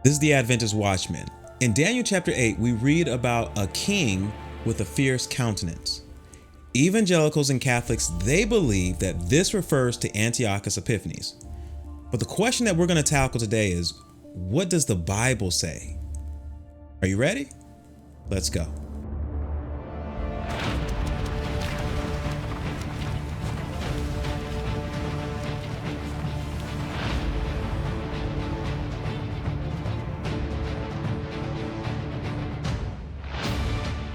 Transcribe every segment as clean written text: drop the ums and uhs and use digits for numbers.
This is the Adventist Watchman. In Daniel chapter 8, we read about a king with a fierce countenance. Evangelicals and Catholics, they believe that this refers to Antiochus Epiphanes. But the question that we're going to tackle today is, what does the Bible say? Are you ready? Let's go.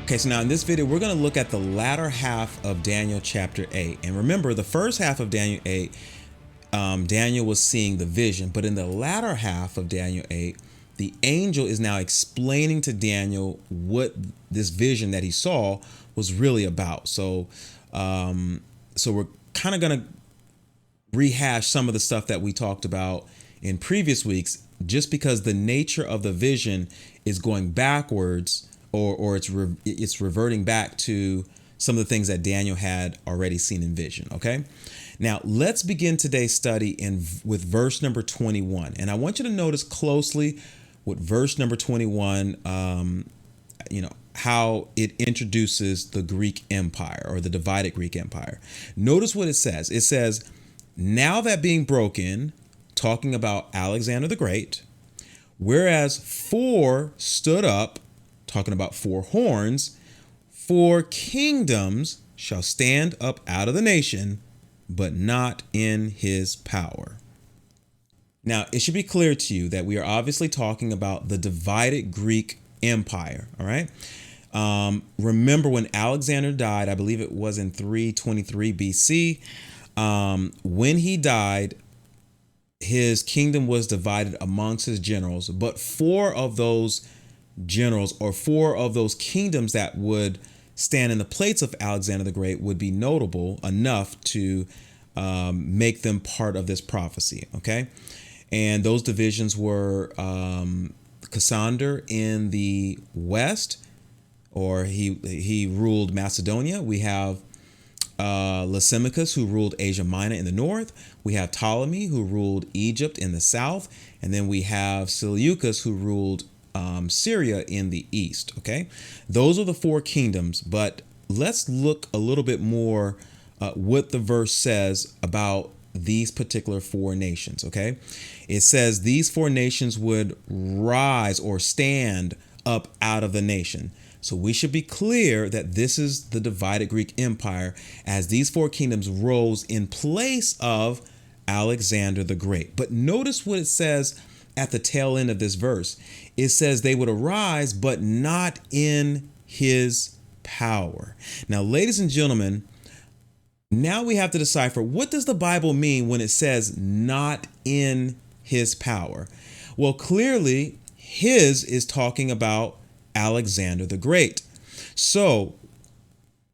Okay, so now in this video, we're going to look at the latter half of Daniel chapter 8. And remember, the first half of Daniel 8, Daniel was seeing the vision. But in the latter half of Daniel 8, the angel is now explaining to Daniel what this vision that he saw was really about. So we're kind of going to rehash some of the stuff that we talked about in previous weeks, just because the nature of the vision is going backwards, or it's reverting back to some of the things that Daniel had already seen in vision. Okay, now let's begin today's study with verse number 21, and I want you to notice closely with verse number 21. How it introduces the Greek Empire, or the divided Greek Empire. Notice what it says. It says, "Now that being broken," talking about Alexander the Great, "whereas four stood up," talking about four horns, "four kingdoms shall stand up out of the nation, but not in his power." Now, it should be clear to you that we are obviously talking about the divided Greek Empire. All right. Remember when Alexander died, I believe it was in 323 BC. When he died, his kingdom was divided amongst his generals, but four of those generals, or four of those kingdoms that would stand in the place of Alexander the Great, would be notable enough to make them part of this prophecy. Okay. And those divisions were Cassander in the west, or he ruled Macedonia. We have Lysimachus, who ruled Asia Minor in the north. We have Ptolemy, who ruled Egypt in the south. And then we have Seleucus, who ruled Syria in the east. Okay, those are the four kingdoms. But let's look a little bit more what the verse says about these particular four nations. Okay, it says these four nations would rise or stand up out of the nation. So we should be clear that this is the divided Greek Empire, as these four kingdoms rose in place of Alexander the Great. But notice what it says at the tail end of this verse. It says they would arise, but not in his power. Now, ladies and gentlemen, now we have to decipher, what does the Bible mean when it says not in his power? Well, clearly his is talking about Alexander the Great. So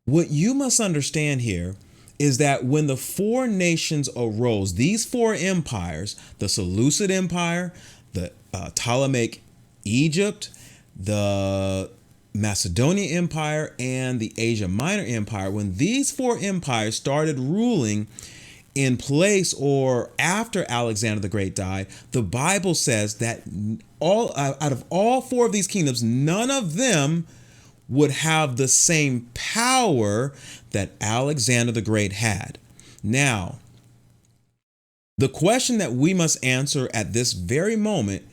what you must understand here is that when the four nations arose, these four empires, the Seleucid Empire, the Ptolemaic Egypt, the Macedonian Empire, and the Asia Minor Empire, when these four empires started ruling in place or after Alexander the Great died, the Bible says that out of all four of these kingdoms, none of them would have the same power that Alexander the Great had. Now, the question that we must answer at this very moment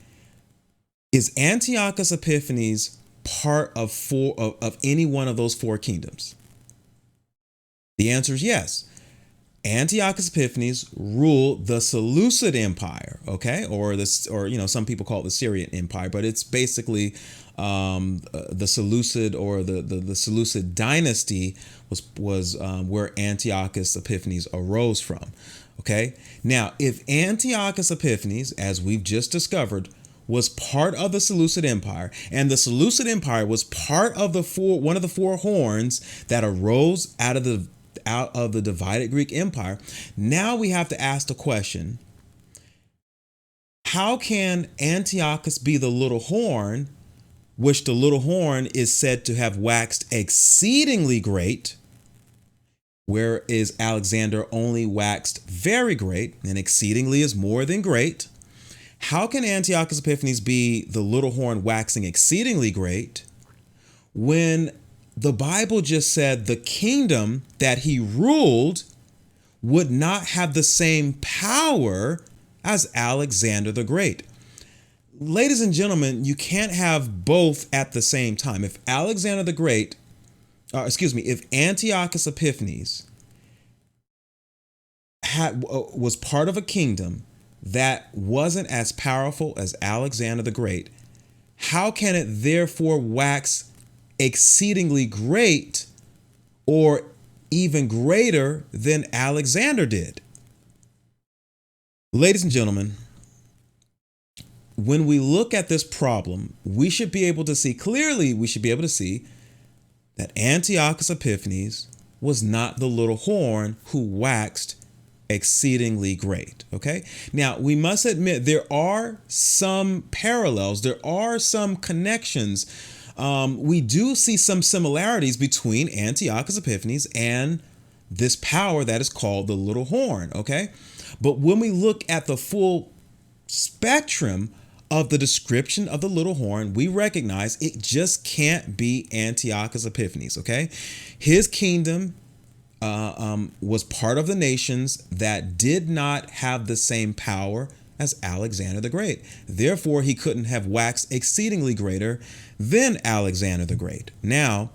is, Antiochus Epiphanes part of any one of those four kingdoms? The answer is yes. Antiochus Epiphanes ruled the Seleucid Empire, okay, or some people call it the Syrian Empire, but it's basically the Seleucid, or the Seleucid dynasty was where Antiochus Epiphanes arose from. Okay, now if Antiochus Epiphanes, as we've just discovered, was part of the Seleucid Empire, and the Seleucid Empire was part of one of the four horns that arose out of the divided Greek Empire, now we have to ask the question, how can Antiochus be the little horn, which the little horn is said to have waxed exceedingly great, whereas Alexander only waxed very great, and exceedingly is more than great? How can Antiochus Epiphanes be the little horn waxing exceedingly great when the Bible just said the kingdom that he ruled would not have the same power as Alexander the Great? Ladies and gentlemen, you can't have both at the same time. If Alexander the Great, if Antiochus Epiphanes was part of a kingdom that wasn't as powerful as Alexander the Great, how can it therefore wax exceedingly great or even greater than Alexander did? Ladies and gentlemen, when we look at this problem, we should be able to see clearly, that Antiochus Epiphanes was not the little horn who waxed exceedingly great. Okay. Now, we must admit there are some parallels. There are some connections. We do see some similarities between Antiochus Epiphanes and this power that is called the little horn. Okay. But when we look at the full spectrum of the description of the little horn, we recognize it just can't be Antiochus Epiphanes. Okay. His kingdom was part of the nations that did not have the same power as Alexander the Great. Therefore, he couldn't have waxed exceedingly greater than Alexander the Great. Now,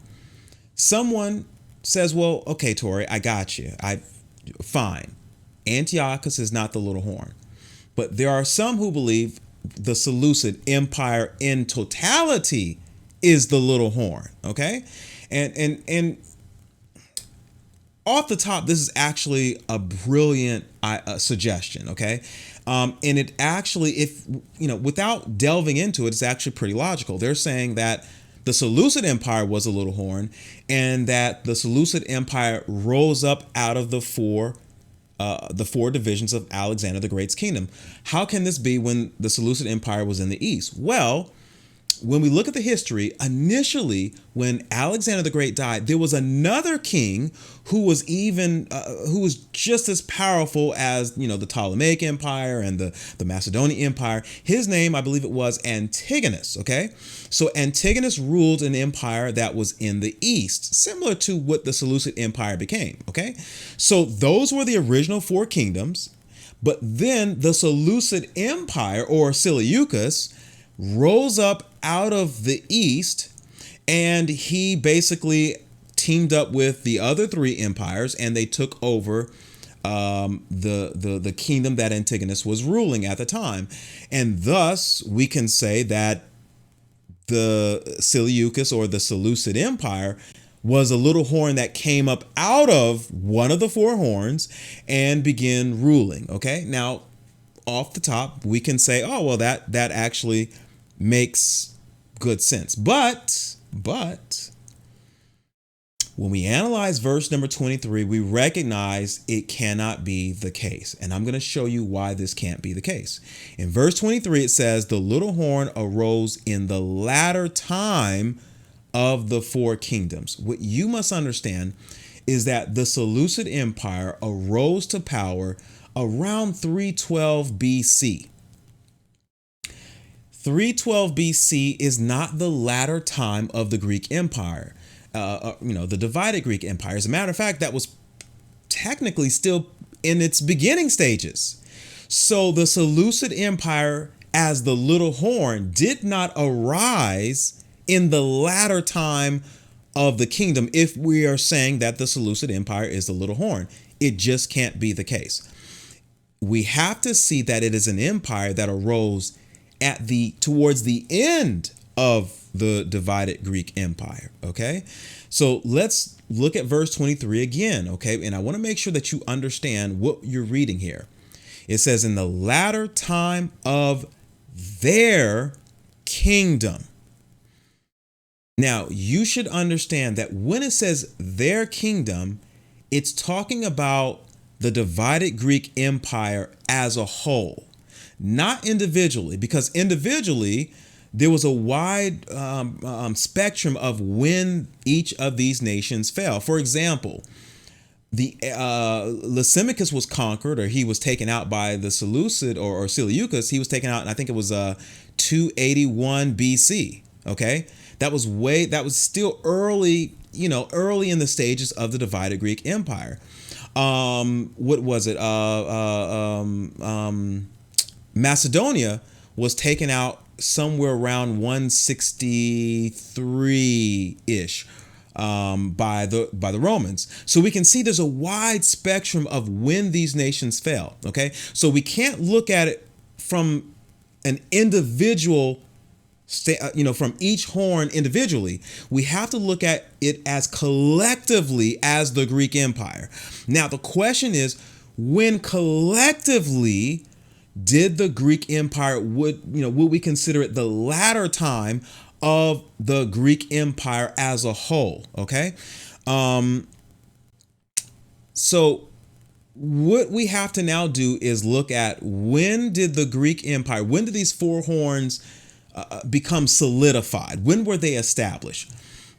someone says, well, okay, Tori, I got you. Fine. Antiochus is not the little horn. But there are some who believe the Seleucid Empire in totality is the little horn. Okay. And off the top, this is actually a brilliant suggestion, okay? And it actually, without delving into it, it's actually pretty logical. They're saying that the Seleucid Empire was a little horn and that the Seleucid Empire rose up out of the four divisions of Alexander the Great's kingdom. How can this be when the Seleucid Empire was in the east? Well, when we look at the history, initially, when Alexander the Great died, there was another king who was just as powerful as, the Ptolemaic Empire and the Macedonian Empire. His name, I believe it was Antigonus. Okay. So Antigonus ruled an empire that was in the east, similar to what the Seleucid Empire became. Okay. So those were the original four kingdoms. But then the Seleucid Empire, or Seleucus, rose up out of the east, and he basically teamed up with the other three empires, and they took over the kingdom that Antigonus was ruling at the time. And thus we can say that the Seleucus, or the Seleucid Empire, was a little horn that came up out of one of the four horns and began ruling. Okay. Now, off the top, we can say, oh, well, that actually makes good sense. But when we analyze verse number 23, we recognize it cannot be the case. And I'm going to show you why this can't be the case. In verse 23, it says, the little horn arose in the latter time of the four kingdoms. What you must understand is that the Seleucid Empire arose to power around 312 BC. 312 BC is not the latter time of the Greek Empire, the divided Greek Empire. As a matter of fact, that was technically still in its beginning stages. So the Seleucid Empire as the little horn did not arise in the latter time of the kingdom. If we are saying that the Seleucid Empire is the little horn, it just can't be the case. We have to see that it is an empire that arose towards the end of the divided Greek Empire. Okay. So let's look at verse 23 again. Okay. And I want to make sure that you understand what you're reading here. It says, in the latter time of their kingdom. Now, you should understand that when it says their kingdom, it's talking about the divided Greek Empire as a whole, not individually, because individually there was a wide spectrum of when each of these nations fell. For example, The Lysimachus was conquered, or he was taken out by the Seleucid or Seleucus. He was taken out, and I think it was 281 BC. Okay, that was still early, early in the stages of the divided Greek Empire. What was it? Macedonia was taken out somewhere around 163 ish by the Romans. So we can see there's a wide spectrum of when these nations fell. Okay, so we can't look at it from an individual, from each horn individually. We have to look at it as collectively as the Greek Empire. Now the question is, when collectively did the Greek Empire, would we consider it the latter time of the Greek Empire as a whole? Okay. So what we have to now do is look at, when did the Greek Empire, when did these four horns become solidified? When were they established?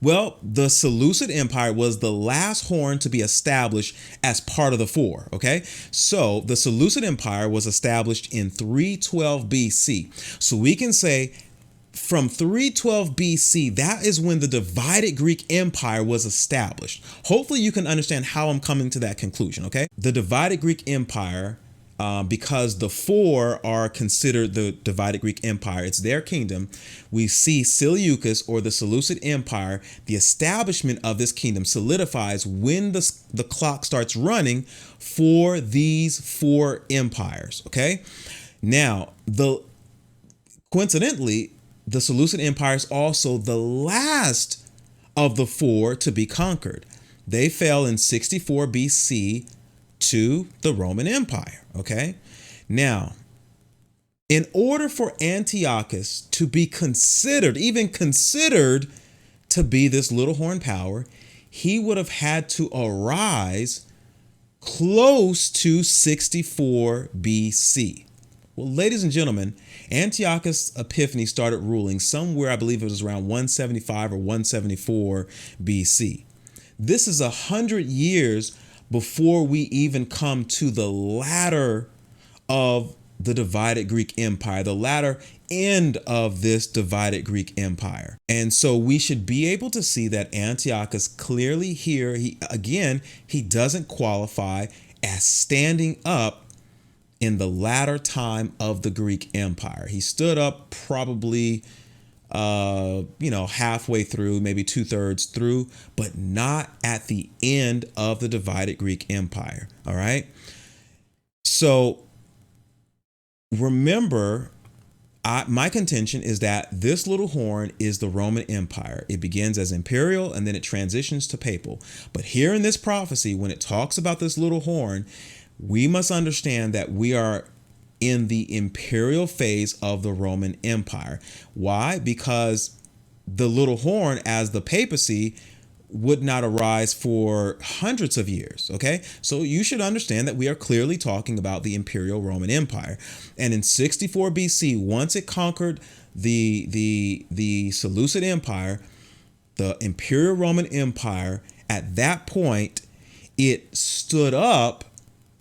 Well, the Seleucid Empire was the last horn to be established as part of the four. Okay, so the Seleucid Empire was established in 312 BC. So we can say from 312 BC, that is when the divided Greek Empire was established. Hopefully you can understand how I'm coming to that conclusion. Okay, the divided Greek Empire, because the four are considered the divided Greek Empire, it's their kingdom. We see Seleucus, or the Seleucid Empire, the establishment of this kingdom solidifies when the clock starts running for these four empires. Okay, now coincidentally, the Seleucid Empire is also the last of the four to be conquered. They fell in 64 BC to the Roman Empire. Okay, now, in order for Antiochus to be even considered to be this little horn power, he would have had to arise close to 64 BC. Well, ladies and gentlemen, Antiochus Epiphanes started ruling somewhere, I believe it was around 175 or 174 BC. This is 100 years before we even come to the latter of the divided Greek Empire, the latter end of this divided Greek Empire. And so we should be able to see that Antiochus clearly here, he doesn't qualify as standing up in the latter time of the Greek Empire. He stood up probably halfway through, maybe 2/3 through, but not at the end of the divided Greek Empire. All right. So remember, my contention is that this little horn is the Roman Empire. It begins as imperial and then it transitions to papal. But here in this prophecy, when it talks about this little horn, we must understand that we are in the imperial phase of the Roman Empire. Why? Because the little horn, as the papacy, would not arise for hundreds of years. Okay, so you should understand that we are clearly talking about the imperial Roman Empire. And in 64 BC, once it conquered the Seleucid Empire, the imperial Roman Empire, at that point, it stood up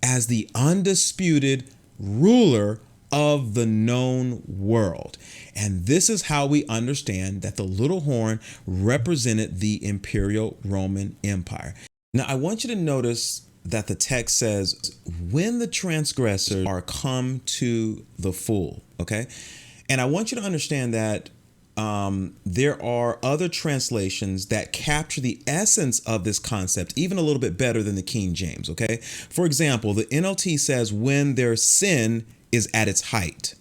as the undisputed ruler of the known world. And this is how we understand that the little horn represented the imperial Roman Empire. Now, I want you to notice that the text says, when the transgressors are come to the full. Okay. And I want you to understand that there are other translations that capture the essence of this concept even a little bit better than the King James. Okay. For example, the NLT says when their sin is at its height.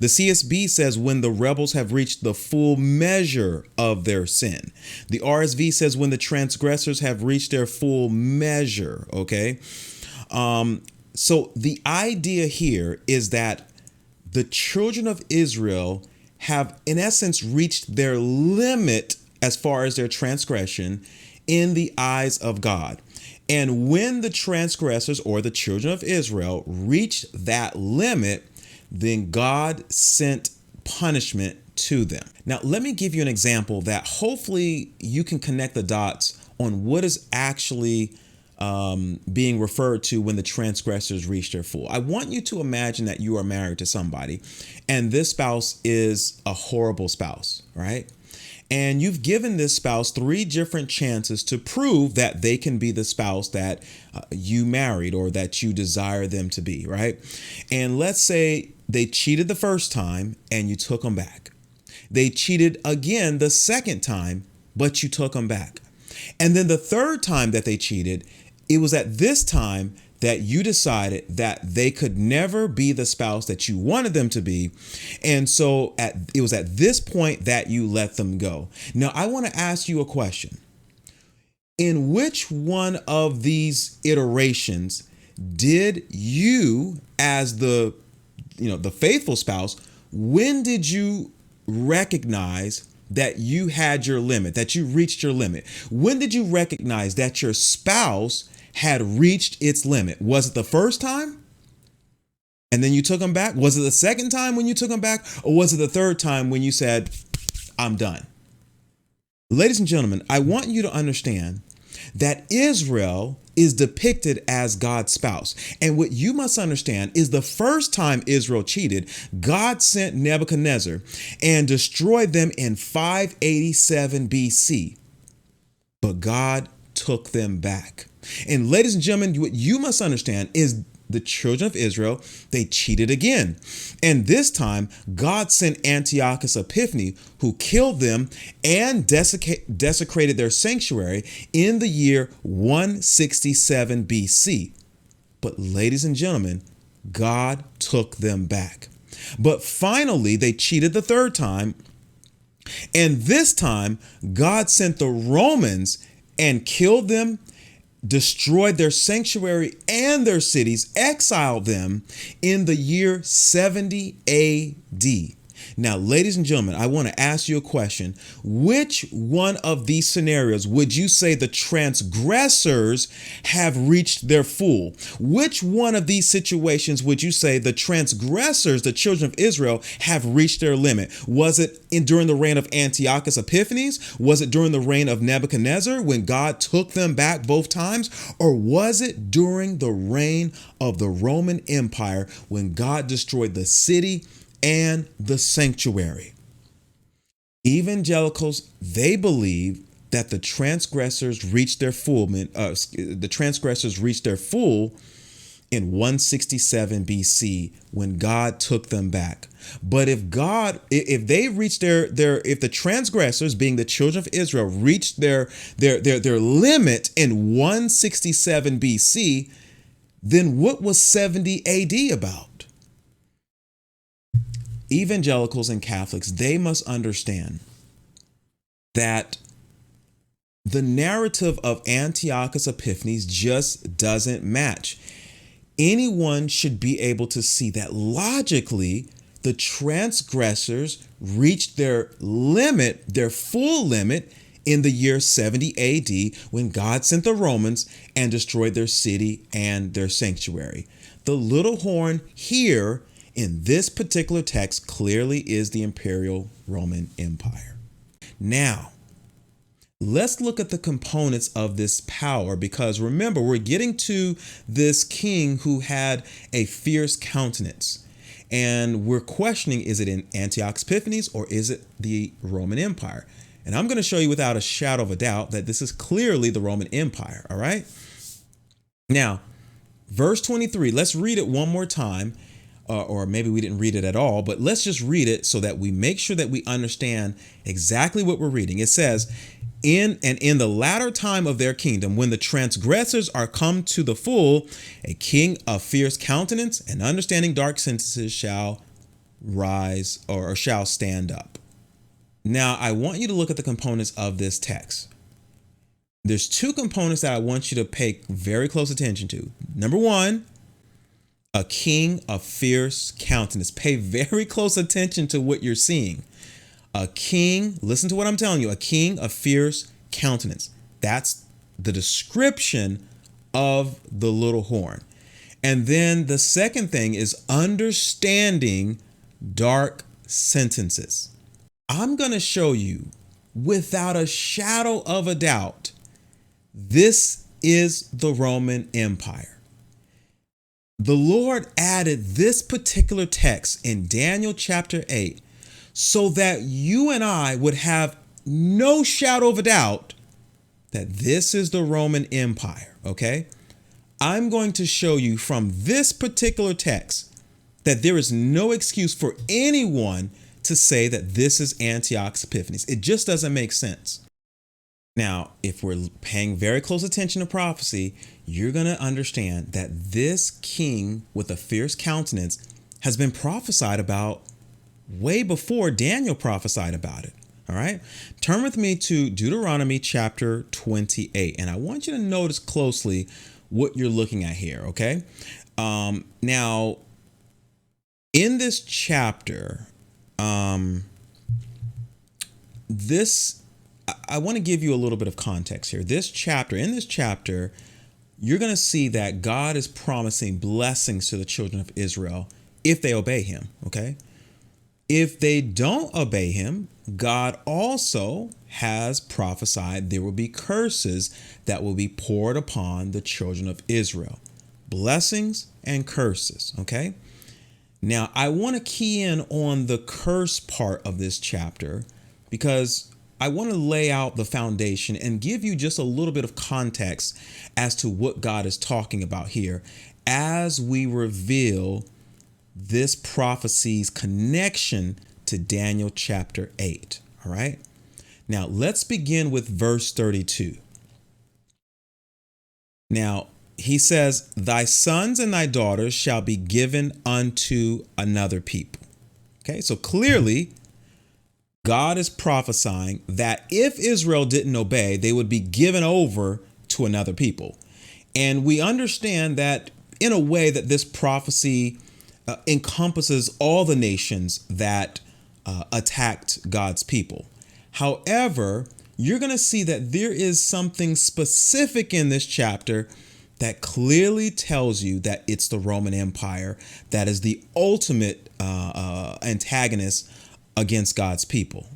The CSB says when the rebels have reached the full measure of their sin. The RSV says when the transgressors have reached their full measure. Okay. So the idea here is that the children of Israel have, in essence, reached their limit as far as their transgression in the eyes of God. And when the transgressors, or the children of Israel, reached that limit, then God sent punishment to them. Now, let me give you an example that hopefully you can connect the dots on what is actually being referred to when the transgressors reach their full. I want you to imagine that you are married to somebody and this spouse is a horrible spouse, right? And you've given this spouse 3 different chances to prove that they can be the spouse that you married or that you desire them to be, right? And let's say they cheated the first time and you took them back. They cheated again the second time, but you took them back. And then the third time that they cheated, it was at this time that you decided that they could never be the spouse that you wanted them to be. And so it was at this point that you let them go. Now, I want to ask you a question. In which one of these iterations did you, as the faithful spouse, when did you recognize that you had your limit, that you reached your limit? When did you recognize that your spouse had reached its limit? Was it the first time and then you took them back? Was it the second time when you took them back? Or was it the third time when you said, I'm done? Ladies and gentlemen, I want you to understand that Israel is depicted as God's spouse. And what you must understand is the first time Israel cheated, God sent Nebuchadnezzar and destroyed them in 587 BC. But God took them back. And ladies and gentlemen, what you must understand is the children of Israel, they cheated again. And this time, God sent Antiochus Epiphanes, who killed them and desecrated their sanctuary in the year 167 BC. But ladies and gentlemen, God took them back. But finally, they cheated the third time. And this time, God sent the Romans and killed them, destroyed their sanctuary and their cities, exiled them in the year 70 AD. Now, ladies and gentlemen, I want to ask you a question. Which one of these scenarios would you say the transgressors have reached their full? Which one of these situations would you say the transgressors, the children of Israel, have reached their limit? Was it during the reign of Antiochus Epiphanes? Was it during the reign of Nebuchadnezzar when God took them back both times? Or was it during the reign of the Roman Empire when God destroyed the city and the sanctuary? Evangelicals, they believe that the transgressors reached their full. The transgressors reached their full in 167 BC when God took them back. But if they reached if the transgressors, being the children of Israel, reached their limit in 167 BC, then what was 70 AD about? Evangelicals and Catholics, they must understand that the narrative of Antiochus Epiphanes just doesn't match. Anyone should be able to see that logically the transgressors reached their limit, their full limit, in the year 70 AD when God sent the Romans and destroyed their city and their sanctuary. The little horn here in this particular text clearly is the Imperial Roman Empire. Now, let's look at the components of this power, because remember, we're getting to this king who had a fierce countenance. And we're questioning, is it in Antiochus Epiphanes or is it the Roman Empire? And I'm going to show you without a shadow of a doubt that this is clearly the Roman Empire, all right? Now, verse 23, let's read it one more time. Or maybe we didn't read it at all, but let's just read it so that we make sure that we understand exactly what we're reading. It says, in the latter time of their kingdom, when the transgressors are come to the full, a king of fierce countenance and understanding dark sentences shall rise or shall stand up. Now, I want you to look at the components of this text. There's 2 components that I want you to pay very close attention to. Number 1, a king of fierce countenance. Pay very close attention to what you're seeing. A king, listen to what I'm telling you, a king of fierce countenance. That's the description of the little horn. And then the second thing is understanding dark sentences. I'm going to show you without a shadow of a doubt, this is the Roman Empire. The Lord added this particular text in Daniel chapter 8 so that you and I would have no shadow of a doubt that this is the Roman Empire, okay? I'm going to show you from this particular text that there is no excuse for anyone to say that this is Antiochus Epiphanes. It just doesn't make sense. Now, if we're paying very close attention to prophecy, you're going to understand that this king with a fierce countenance has been prophesied about way before Daniel prophesied about it. All right. Turn with me to Deuteronomy chapter 28. And I want you to notice closely what you're looking at here. OK, now, in this chapter, I want to give you a little bit of context here. In this chapter, you're going to see that God is promising blessings to the children of Israel if they obey him. OK, if they don't obey him, God also has prophesied there will be curses that will be poured upon the children of Israel. Blessings and curses. OK, now I want to key in on the curse part of this chapter because I want to lay out the foundation and give you just a little bit of context as to what God is talking about here as we reveal this prophecy's connection to Daniel chapter 8. All right. Now let's begin with verse 32. Now he says, thy sons and thy daughters shall be given unto another people. Okay, so clearly God is prophesying that if Israel didn't obey, they would be given over to another people. And we understand that in a way that this prophecy encompasses all the nations that attacked God's people. However, you're going to see that there is something specific in this chapter that clearly tells you that it's the Roman Empire that is the ultimate antagonist against God's people.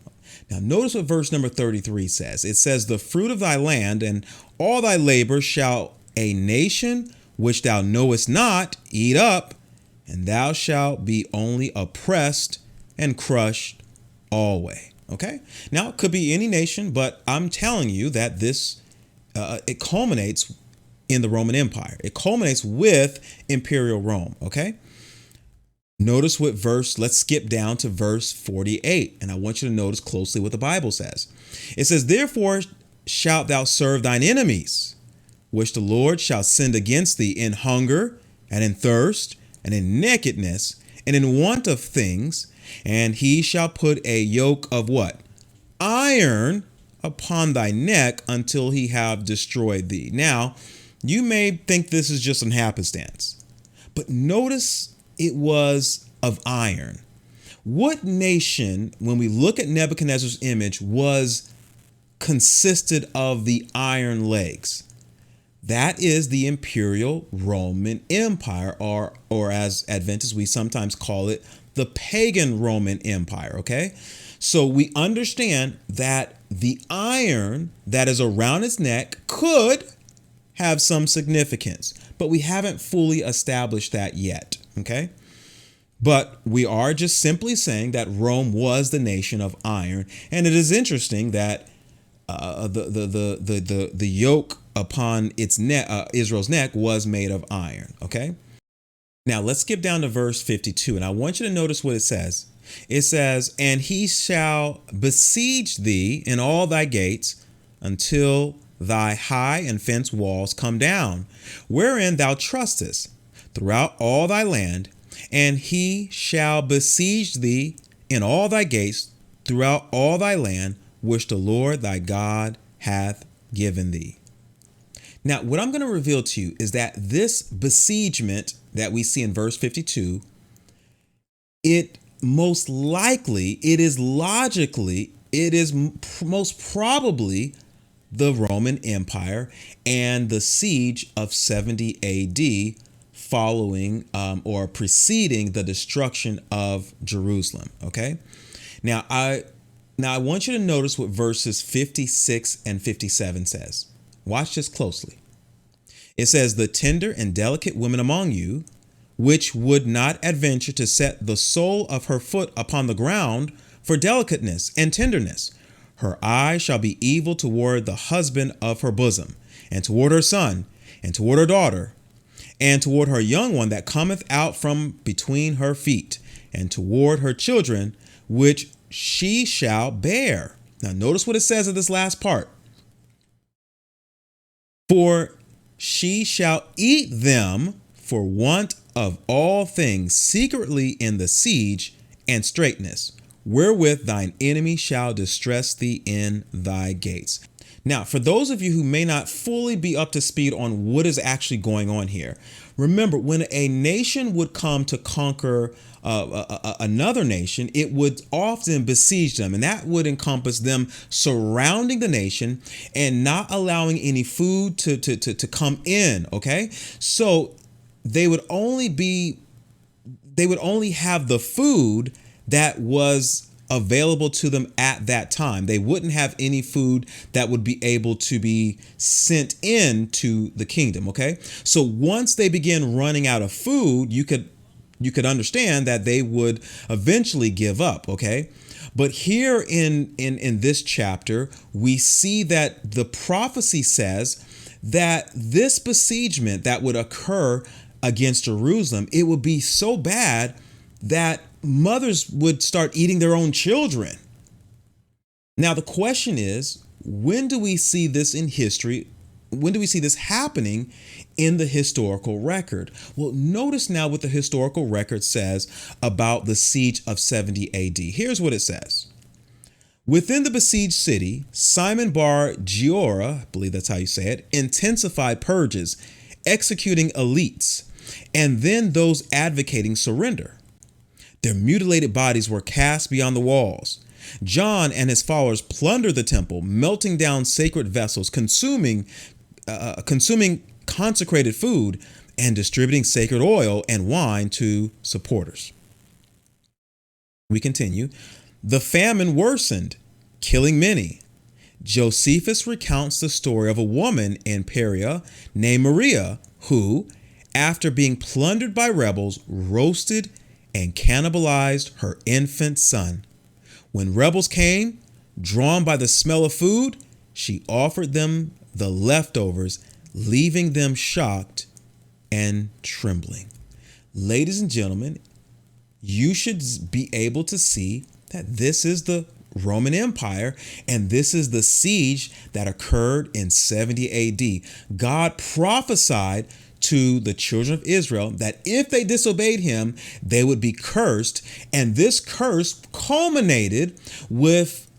Now, notice what verse number 33 says. It says, the fruit of thy land and all thy labor shall a nation which thou knowest not eat up, and thou shalt be only oppressed and crushed always. Okay. Now, it could be any nation, but I'm telling you that this it culminates in the Roman Empire. It culminates with Imperial Rome. Okay. Notice what let's skip down to verse 48. And I want you to notice closely what the Bible says. It says, therefore shalt thou serve thine enemies, which the Lord shall send against thee in hunger and in thirst and in nakedness and in want of things. And he shall put a yoke of what? Iron upon thy neck until he have destroyed thee. Now, you may think this is just an happenstance, but notice it was of iron. What nation, when we look at Nebuchadnezzar's image, consisted of the iron legs? That is the Imperial Roman Empire, or as Adventists, we sometimes call it the pagan Roman Empire. Okay, so we understand that the iron that is around its neck could have some significance, but we haven't fully established that yet. Okay, but we are just simply saying that Rome was the nation of iron, and it is interesting that the yoke upon its neck, Israel's neck, was made of iron. Okay. Now let's skip down to verse 52, and I want you to notice what it says. It says, and he shall besiege thee in all thy gates until thy high and fenced walls come down, wherein thou trustest throughout all thy land. And he shall besiege thee in all thy gates throughout all thy land, which the Lord thy God hath given thee. Now, what I'm going to reveal to you is that this besiegement that we see in verse 52, it most likely, it is logically, it is most probably the Roman Empire and the siege of 70 AD following or preceding the destruction of Jerusalem. Okay. Now I want you to notice what verses 56 and 57 says. Watch this closely. It says, the tender and delicate women among you, which would not adventure to set the sole of her foot upon the ground for delicateness and tenderness. Her eye shall be evil toward the husband of her bosom, and toward her son, and toward her daughter, and toward her young one that cometh out from between her feet, and toward her children, which she shall bear. Now, notice what it says in this last part. For she shall eat them for want of all things secretly in the siege and straitness, wherewith thine enemy shall distress thee in thy gates. Now, for those of you who may not fully be up to speed on what is actually going on here, remember, when a nation would come to conquer another nation, it would often besiege them, and that would encompass them surrounding the nation and not allowing any food to come in. Okay, so they would only have the food that was available to them at that time. They wouldn't have any food that would be able to be sent in to the kingdom. Okay, so once they begin running out of food, you could understand that they would eventually give up. Okay, but here in this chapter, we see that the prophecy says that this besiegement that would occur against Jerusalem, it would be so bad that mothers would start eating their own children. Now, the question is, when do we see this in history? When do we see this happening in the historical record? Well, notice now what the historical record says about the siege of 70 AD. Here's what it says. Within the besieged city, Simon Bar Giora, I believe that's how you say it, intensified purges, executing elites, and then those advocating surrender. Their mutilated bodies were cast beyond the walls. John and his followers plundered the temple, melting down sacred vessels, consuming consecrated food, and distributing sacred oil and wine to supporters. We continue. The famine worsened, killing many. Josephus recounts the story of a woman in Perea named Maria, who, after being plundered by rebels, roasted and cannibalized her infant son. When rebels came, drawn by the smell of food, she offered them the leftovers, leaving them shocked and trembling. Ladies and gentlemen, you should be able to see that this is the Roman Empire, and this is the siege that occurred in 70 AD. God prophesied to the children of Israel that if they disobeyed him, they would be cursed. And this curse culminated with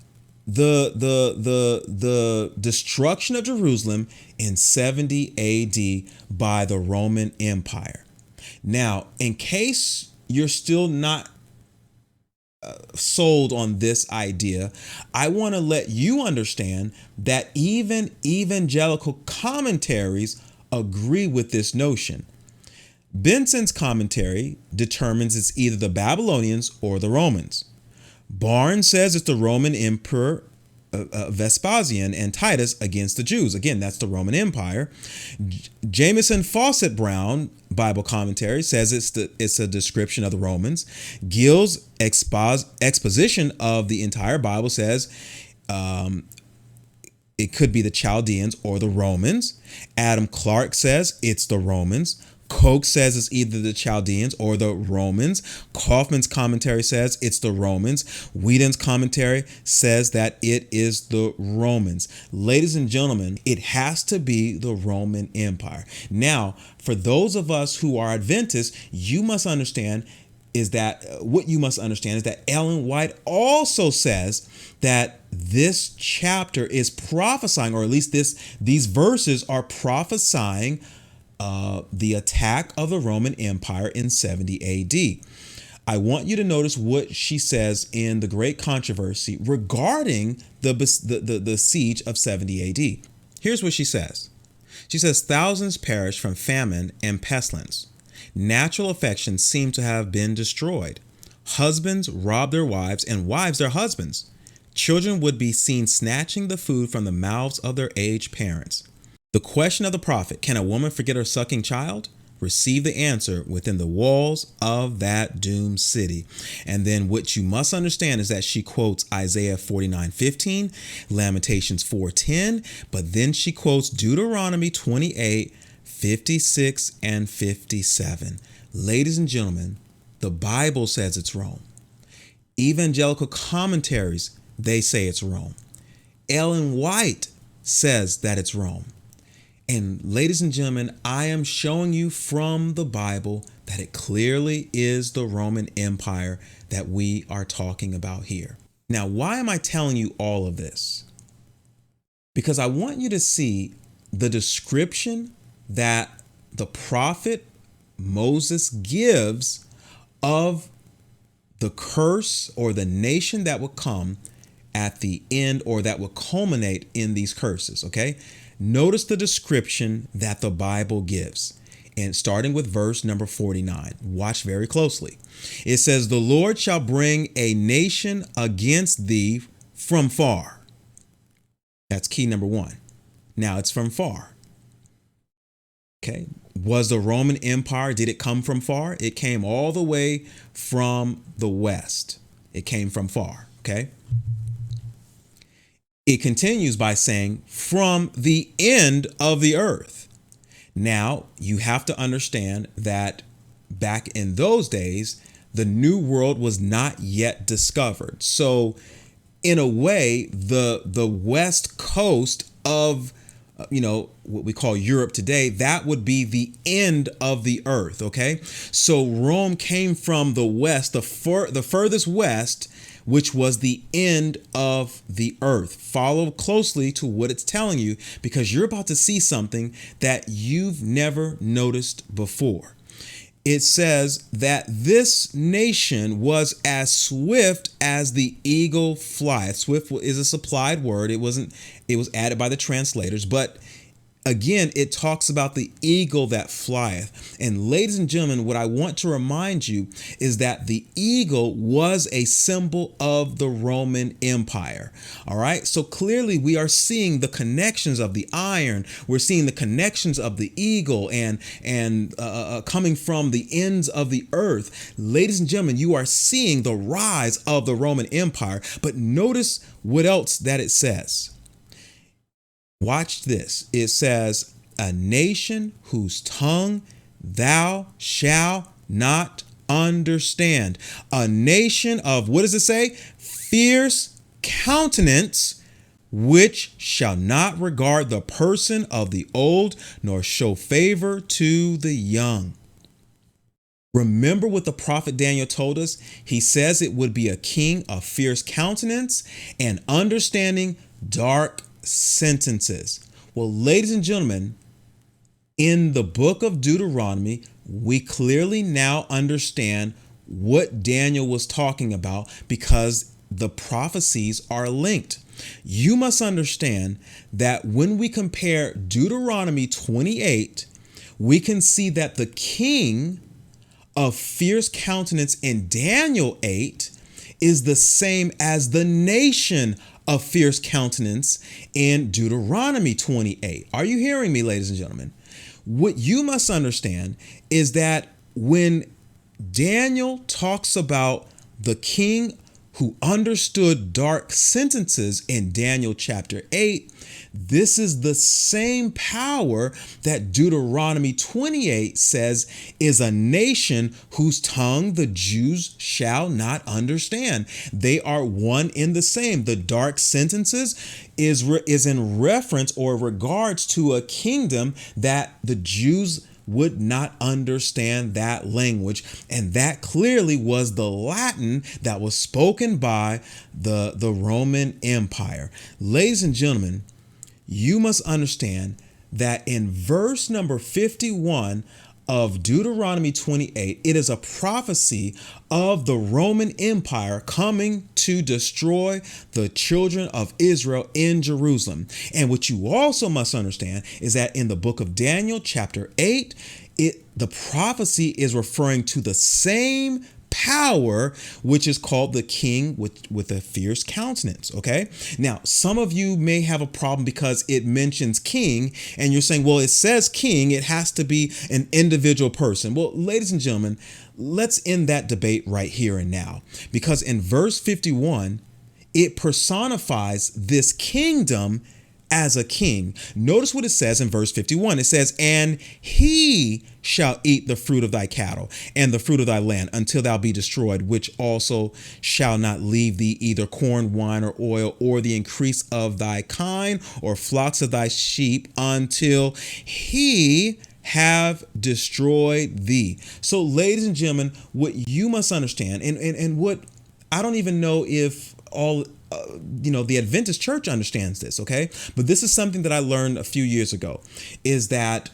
the destruction of Jerusalem in 70 AD by the Roman Empire. Now, in case you're still not sold on this idea, I want to let you understand that even evangelical commentaries agree with this notion. Benson's commentary determines it's either the Babylonians or the Romans. Barnes says it's the Roman Emperor Vespasian and Titus against the Jews. Again, that's the Roman Empire. Jameson Fawcett Brown Bible commentary says it's a description of the Romans. Gill's exposition of the entire Bible says it could be the Chaldeans or the Romans. Adam Clark says it's the Romans. Koch says it's either the Chaldeans or the Romans. Kaufman's commentary says it's the Romans. Whedon's commentary says that it is the Romans. Ladies and gentlemen, it has to be the Roman Empire. Now, for those of us who are Adventists, you must understand what you must understand is that Ellen White also says that this chapter is prophesying, or at least these verses are prophesying the attack of the Roman Empire in 70 AD. I want you to notice what she says in the Great Controversy regarding the siege of 70 AD. Here's what she says. She says, thousands perished from famine and pestilence. Natural affections seem to have been destroyed. Husbands robbed their wives and wives their husbands. Children would be seen snatching the food from the mouths of their aged parents. The question of the prophet, can a woman forget her sucking child? Receive the answer within the walls of that doomed city. And then what you must understand is that she quotes Isaiah 49:15, Lamentations 4:10, but then she quotes Deuteronomy 28:56 and 57. Ladies and gentlemen, the Bible says it's Rome. Evangelical commentaries, they say it's Rome. Ellen White says that it's Rome. And ladies and gentlemen, I am showing you from the Bible that it clearly is the Roman Empire that we are talking about here. Now, why am I telling you all of this? Because I want you to see the description that the prophet Moses gives of the curse or the nation that would come at the end, or that would culminate in these curses. Okay. Notice the description that the Bible gives, and starting with verse number 49. Watch very closely. It says, the Lord shall bring a nation against thee from far. That's key number one. Now it's from far. Okay. Was the Roman Empire, did it come from far? It came all the way from the west. It came from far. Okay. It continues by saying, from the end of the earth. Now, you have to understand that back in those days, the New World was not yet discovered. So, in a way, the west coast of, what we call Europe today, that would be the end of the earth. Okay, so Rome came from the west, the furthest west, which was the end of the earth. Follow closely to what it's telling you, because you're about to see something that you've never noticed before. It says that this nation was as swift as the eagle flieth. Swift is a supplied word. It was added by the translators, but again, it talks about the eagle that flieth. And ladies and gentlemen, what I want to remind you is that the eagle was a symbol of the Roman Empire. All right. So clearly we are seeing the connections of the iron. We're seeing the connections of the eagle and coming from the ends of the earth. Ladies and gentlemen, you are seeing the rise of the Roman Empire. But notice what else that it says. Watch this. It says, a nation whose tongue thou shalt not understand. A nation of, what does it say? Fierce countenance, which shall not regard the person of the old, nor show favor to the young. Remember what the prophet Daniel told us? He says it would be a king of fierce countenance and understanding dark sentences. Well, ladies and gentlemen, in the book of Deuteronomy, we clearly now understand what Daniel was talking about, because the prophecies are linked. You must understand that when we compare Deuteronomy 28, we can see that the king of fierce countenance in Daniel 8 is the same as the nation of fierce countenance in Deuteronomy 28. Are you hearing me, ladies and gentlemen? What you must understand is that when Daniel talks about the king who understood dark sentences in Daniel chapter 8, this is the same power that Deuteronomy 28 says is a nation whose tongue the Jews shall not understand. They are one in the same. The dark sentences is in reference or regards to a kingdom that the Jews would not understand that language. And that clearly was the Latin that was spoken by the Roman Empire. Ladies and gentlemen, you must understand that in verse number 51 of Deuteronomy 28, it is a prophecy of the Roman Empire coming to destroy the children of Israel in Jerusalem. And what you also must understand is that in the book of Daniel chapter 8, the prophecy is referring to the same power, which is called the king with a fierce countenance. Okay. Now, some of you may have a problem because it mentions king and you're saying, well, it says king, it has to be an individual person. Well, ladies and gentlemen, let's end that debate right here and now, because in verse 51, it personifies this kingdom as a king. Notice what it says in verse 51. It says, and he shall eat the fruit of thy cattle and the fruit of thy land until thou be destroyed, which also shall not leave thee either corn, wine, or oil, or the increase of thy kine, or flocks of thy sheep, until he have destroyed thee. So, ladies and gentlemen, what you must understand, and what I don't even know if all the Adventist church understands this, okay? But this is something that I learned a few years ago, is that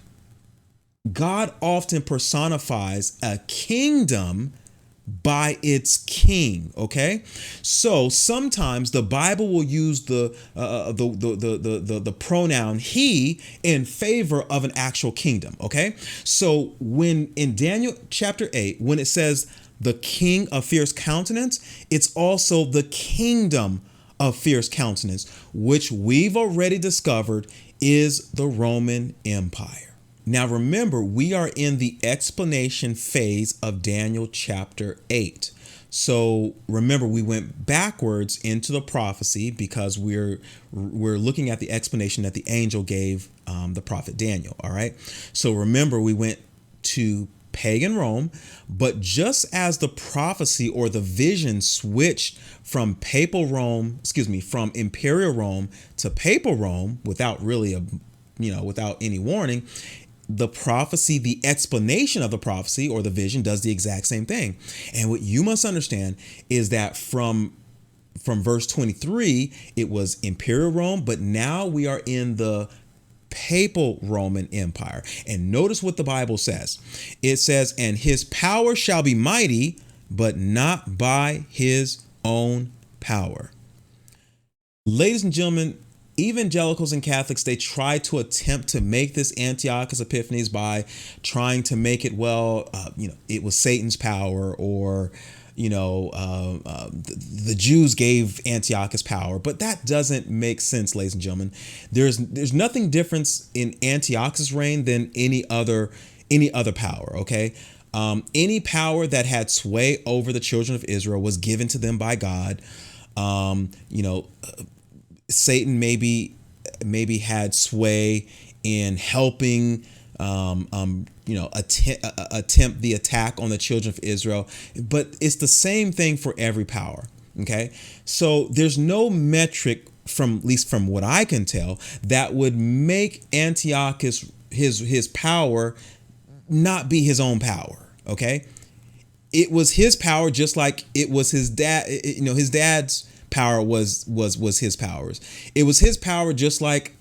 God often personifies a kingdom by its king, okay? So sometimes the Bible will use the pronoun he in favor of an actual kingdom, okay? So when in Daniel chapter 8, when it says the King of Fierce Countenance, it's also the kingdom of fierce countenance, which we've already discovered is the Roman Empire. Now remember, we are in the explanation phase of Daniel chapter 8. So remember, we went backwards into the prophecy because we're looking at the explanation that the angel gave the prophet Daniel. All right. So remember, we went to pagan Rome, but just as the prophecy or the vision switched from from imperial Rome to papal Rome without really without any warning, the prophecy, the explanation of the prophecy or the vision does the exact same thing. And what you must understand is that from verse 23, it was imperial Rome, but now we are in the papal Roman Empire. And notice what the Bible says. It says, and his power shall be mighty, but not by his own power. Ladies and gentlemen, evangelicals and Catholics, they try to attempt to make this Antiochus Epiphanes by trying to make it, it was Satan's power, or the Jews gave Antiochus power, but that doesn't make sense, ladies and gentlemen. There's nothing different in Antiochus' reign than any other power. Okay, any power that had sway over the children of Israel was given to them by God. Satan maybe had sway in helping attempt the attack on the children of Israel, but it's the same thing for every power. Okay, so there's no metric, at least from what I can tell, that would make Antiochus his power not be his own power. Okay, it was his power, just like it was his dad. His dad's power was his powers. It was his power, just like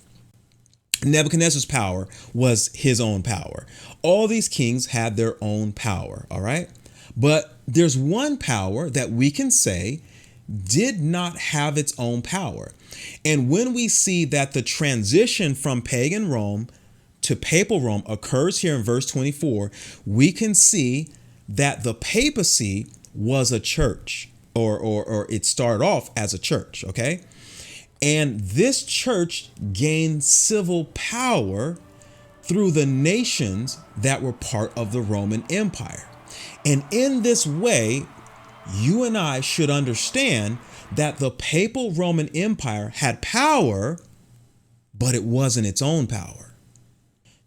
Nebuchadnezzar's power was his own power. All these kings had their own power, all right? But there's one power that we can say did not have its own power. And when we see that the transition from pagan Rome to papal Rome occurs here in verse 24, we can see that the papacy was a church, or it started off as a church, okay? And this church gained civil power through the nations that were part of the Roman Empire. And in this way, you and I should understand that the papal Roman Empire had power, but it wasn't its own power.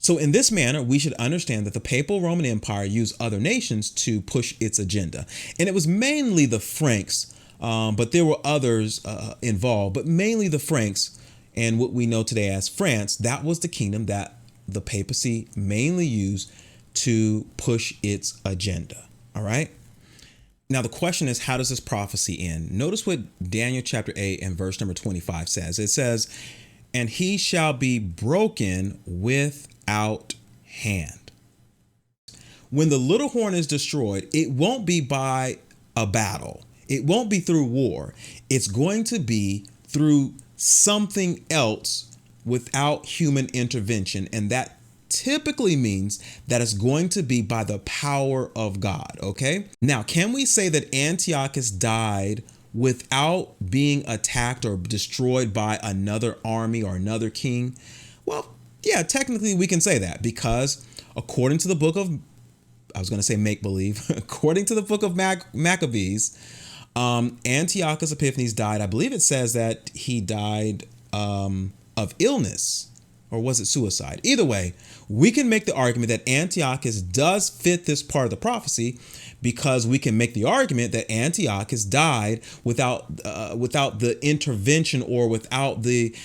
So in this manner, we should understand that the papal Roman Empire used other nations to push its agenda. And it was mainly the Franks, but there were others involved, but mainly the Franks and what we know today as France. That was the kingdom that the papacy mainly used to push its agenda. All right. Now, the question is, how does this prophecy end? Notice what Daniel chapter 8 and verse number 25 says. It says, and he shall be broken without hand. When the little horn is destroyed, it won't be by a battle. It won't be through war. It's going to be through something else without human intervention. And that typically means that it's going to be by the power of God, okay? Now, can we say that Antiochus died without being attacked or destroyed by another army or another king? Well, yeah, technically we can say that, because according to the book of, I was going to say make-believe, according to the book of Maccabees, Antiochus Epiphanes died. I believe it says that he died of illness, or was it suicide? Either way, we can make the argument that Antiochus does fit this part of the prophecy, because we can make the argument that Antiochus died without the intervention, or without the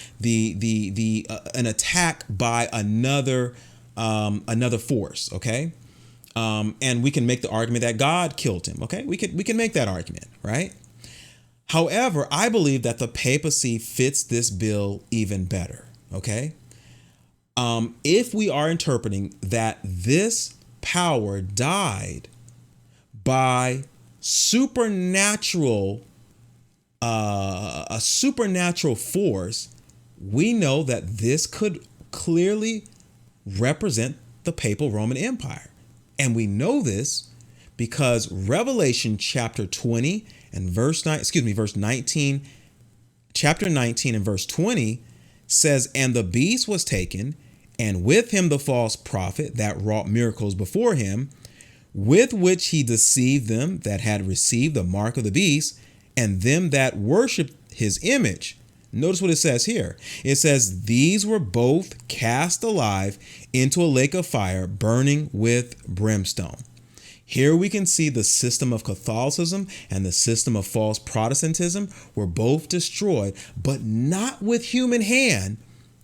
an attack by another force. Okay. And we can make the argument that God killed him. Okay, we can make that argument, right? However, I believe that the papacy fits this bill even better. Okay, if we are interpreting that this power died by supernatural, a supernatural force, we know that this could clearly represent the Papal Roman Empire. And we know this because Revelation chapter 20 and verse 19, chapter 19 and verse 20 says, "And the beast was taken, and with him the false prophet that wrought miracles before him, with which he deceived them that had received the mark of the beast, and them that worshiped his image." Notice what it says here. It says, "These were both cast alive into a lake of fire, burning with brimstone." Here we can see the system of Catholicism and the system of false Protestantism were both destroyed, but not with human hand.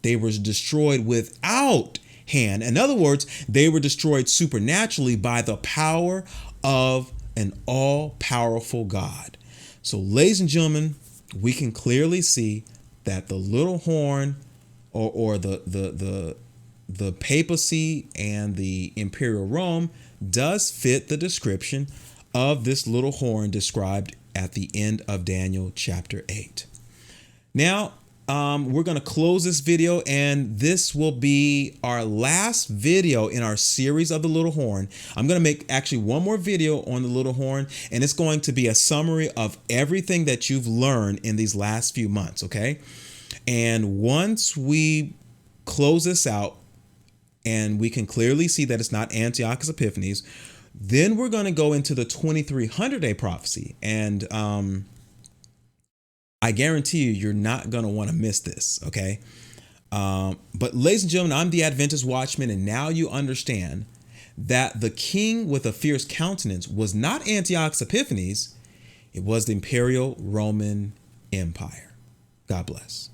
They were destroyed without hand. In other words, they were destroyed supernaturally by the power of an all-powerful God. So, ladies and gentlemen, we can clearly see that the little horn, or the papacy and the imperial Rome, does fit the description of this little horn described at the end of Daniel chapter 8. Now, we're going to close this video, and this will be our last video in our series of the little horn. I'm going to make actually one more video on the little horn, and it's going to be a summary of everything that you've learned in these last few months. Okay. And once we close this out and we can clearly see that it's not Antiochus Epiphanes, then we're going to go into the 2300-day prophecy. And, I guarantee you're not going to want to miss this, okay? But ladies and gentlemen, I'm the Adventist Watchman, and now you understand that the king with a fierce countenance was not Antiochus Epiphanes. It was the Imperial Roman Empire. God bless.